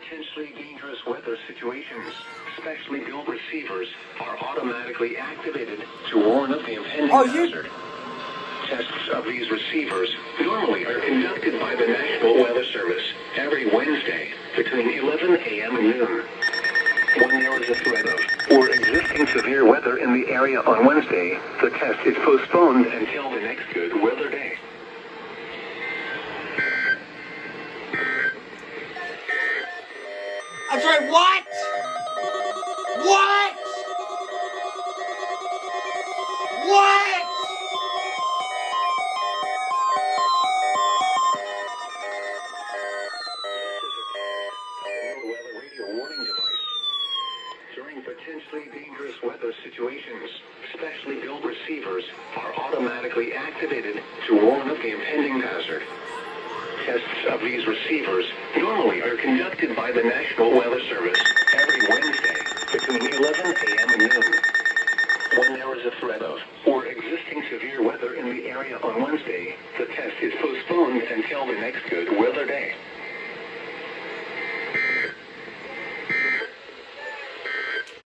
potentially dangerous weather situations, specially built receivers are automatically activated to warn of the impending hazard. Tests of these receivers normally are conducted by the National Weather Service every Wednesday between 11 a.m. and noon. When there is a threat of or existing severe weather in the area on Wednesday, the test is postponed until the next good weather day. I'm sorry, what? What? What? Weather radio warning device. During potentially dangerous weather situations, specially built receivers are automatically activated to warn of the impending hazard. Tests of these receivers normally are conducted by the National Weather Service every Wednesday between 11 a.m. and noon. When there is a threat of or existing severe weather in the area on Wednesday, the test is postponed until the next good weather day.